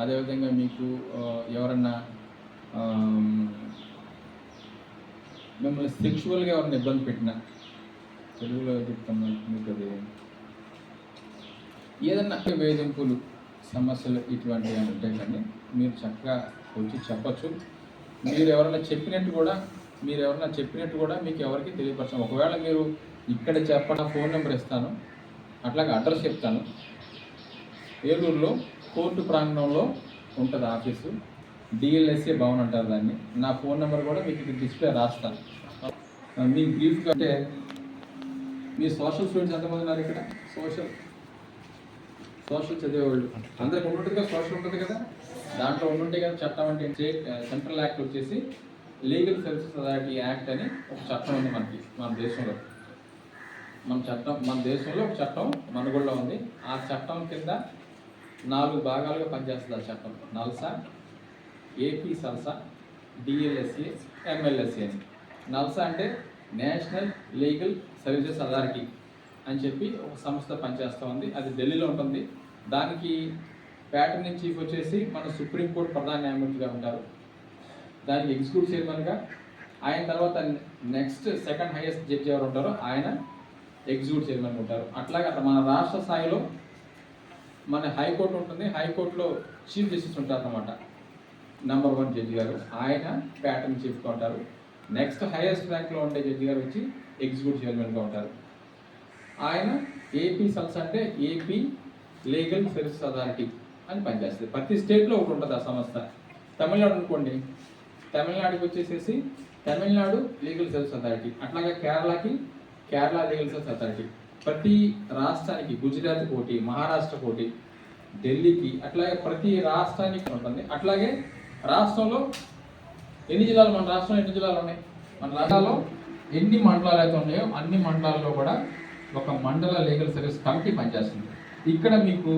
అదేవిధంగా మీకు ఎవరన్నా మిమ్మల్ని సెక్షువల్గా ఎవరైనా ఇబ్బంది పెట్టినా, తెలుగులో చెప్తున్నా మీకు, అది ఏదన్నా వేధింపులు సమస్యలు ఇటువంటివి ఉంటాయి, కానీ మీరు చక్కగా వచ్చి చెప్పచ్చు. మీరు ఎవరైనా చెప్పినట్టు కూడా మీకు ఎవరికి తెలియపరచండి. ఒకవేళ మీరు ఇక్కడ చెప్పిన ఫోన్ నెంబర్ ఇస్తాను, అట్లాగే అడ్రస్ చెప్తాను. ఏలూరులో కోర్టు ప్రాంగణంలో ఉంటుంది ఆఫీసు, డిఎల్ఎస్ఏ భవన్ అంటారు దాన్ని. నా ఫోన్ నెంబర్ కూడా మీకు ఇక్కడ డిస్ప్లే రాస్తాను. మీ బ్రీఫ్గా అంటే మీ సోషల్ స్టూడెంట్స్ ఎంతమంది ఉన్నారు ఇక్కడ? సోషల్ చదివేవాళ్ళు అందరికి ఉంటుంది కదా, సోషల్ ఉంటుంది కదా, దాంట్లో ఉంటే కదా చట్టం అంటే సెంట్రల్ యాక్ట్ వచ్చేసి లీగల్ సర్వీసెస్ అథారిటీ యాక్ట్ అని ఒక చట్టం ఉంది మన దేశంలో. మన దేశంలో ఒక చట్టం మనుగడలో ఉంది. ఆ చట్టం కింద 4 భాగాలుగా పనిచేస్తుంది ఆ చట్టం. నల్సా, ఏపీ సల్సా, డిఎల్ఎస్ఏ, ఎంఎల్ఎస్ఏ అని. నల్సా అంటే నేషనల్ లీగల్ సర్వీసెస్ అథారిటీ అని చెప్పి ఒక సంస్థ పనిచేస్తూ ఉంది. అది ఢిల్లీలో ఉంటుంది. దానికి ప్యాటర్న్ చీఫ్ వచ్చేసి మన సుప్రీంకోర్టు ప్రధాన న్యాయమూర్తిగా ఉంటారు. దానికి ఎగ్జిక్యూటివ్ చైర్మన్గా ఆయన తర్వాత నెక్స్ట్ సెకండ్ హైయెస్ట్ జడ్జి ఎవరు ఉంటారో ఆయన ఎగ్జిక్యూటివ్ చైర్మన్ ఉంటారు. అట్లాగే అట్లా మన రాష్ట్ర స్థాయిలో మన హైకోర్టు ఉంటుంది. హైకోర్టులో చీఫ్ జస్టిస్ ఉంటారు అన్నమాట, నెంబర్ 1 జడ్జి గారు. ఆయన ప్యాటర్న్ చీఫ్గా ఉంటారు. నెక్స్ట్ హైయెస్ట్ ర్యాంక్లో ఉండే జడ్జి గారు వచ్చి ఎగ్జిక్యూటివ్ చైర్మన్గా ఉంటారు. ఆయన ఏపీ సల్స్ అంటే ఏపీ లీగల్ సర్వీసెస్ అథారిటీ అని పనిచేస్తుంది. ప్రతి స్టేట్లో ఒకటి ఉంటుంది ఆ సంస్థ. తమిళనాడు అనుకోండి, తమిళనాడుకి వచ్చేసేసి తమిళనాడు లీగల్ సర్వీస్ అథారిటీ. అట్లాగే కేరళకి కేరళ లీగల్ సర్వీస్ అథారిటీ. ప్రతి రాష్ట్రానికి గుజరాత్ కోటి, మహారాష్ట్ర కోటి, ఢిల్లీకి, అట్లాగే ప్రతి రాష్ట్రానికి ఉంటుంది. అట్లాగే రాష్ట్రంలో ఎన్ని జిల్లాలు, మన రాష్ట్రంలో ఎన్ని జిల్లాలు ఉన్నాయి, మన రాష్ట్రాల్లో ఎన్ని మండలాలు అయితే ఉన్నాయో అన్ని మండలాల్లో కూడా ఒక మండల లీగల్ సర్వీస్ కమిటీ పనిచేస్తుంది. ఇక్కడ మీకు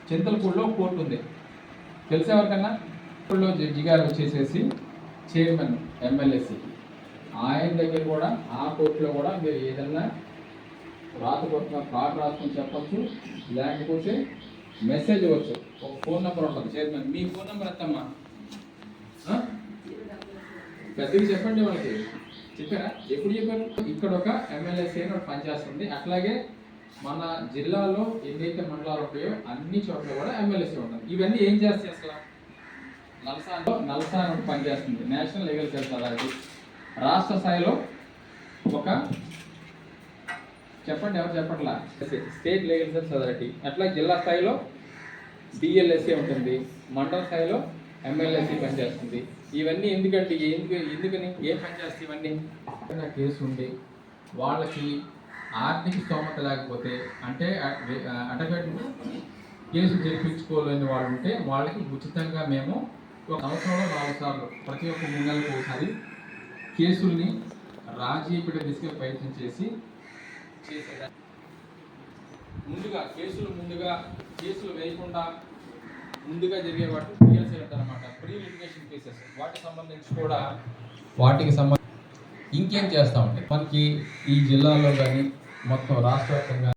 చింతలపూడిలో కోర్టు ఉంది, తెలిసే ఎవరికన్నా? ఇప్పుడు జడ్జి గారు వచ్చేసేసి చైర్మన్ ఎమ్మెల్యేసి. ఆయన దగ్గర కూడా ఆ కోర్టులో కూడా మీరు ఏదన్నా రాకపోతున్న కార్డు రాసుకొని చెప్పచ్చు, లేకపోతే మెసేజ్ ఇవ్వచ్చు. ఒక ఫోన్ నెంబర్ ఉంటుంది చైర్మన్. మీ ఫోన్ నెంబర్ ఎంతమ్మా? పెద్దగా చెప్పండి వాళ్ళకి. చెప్పారా? ఎప్పుడు చెప్పారు? ఇక్కడ ఒక ఎమ్మెల్యేసీ అని పనిచేస్తుంది. అట్లాగే మన జిల్లాలో ఎన్నైతే మండలాలు ఉంటాయో అన్ని చోట్ల కూడా ఎమ్మెల్యేసీ ఉంటుంది. ఇవన్నీ ఏం చేస్తాయి అసలు? నల్సా అని పనిచేస్తుంది, నేషనల్ లీగల్ సర్వీస్ అథారిటీ. రాష్ట్ర స్థాయిలో ఒక చెప్పండి, ఎవరు చెప్పట్లా, స్టేట్ లీగల్ సర్వీస్ అథారిటీ. అట్లా జిల్లా స్థాయిలో డిఎల్ఎస్ఏ ఉంటుంది, మండల స్థాయిలో ఎమ్మెల్యేసీ పనిచేస్తుంది. ఇవన్నీ ఎందుకంటే ఎందుకని ఏం పనిచేస్తాయి ఇవన్నీ? కేసు ఉండి వాళ్ళకి ఆర్థిక స్తోమత లేకపోతే, అంటే అటకెట్ కేసు జరిపించుకోలేని వాళ్ళు ఉంటే వాళ్ళకి ఉచితంగా మేము ఒక సంవత్సరంలో 4 సార్లు ప్రతి ఒక్క 3 నెలలకు ఒకసారి కేసుల్ని రాజీపీఠ దిశగా ప్రయత్నం చేసేదా. కేసులు వేయకుండా ముందుగా జరిగే వాటిని పిఎల్సీ అంటారన్నమాట, ప్రీ లిటిగేషన్ కేసెస్. వాటికి సంబంధించి ఇంకేం చేస్తూ ఉంటాయి మనకి ఈ జిల్లాలో కానీ మొత్తం రాష్ట్ర వ్యాప్తంగా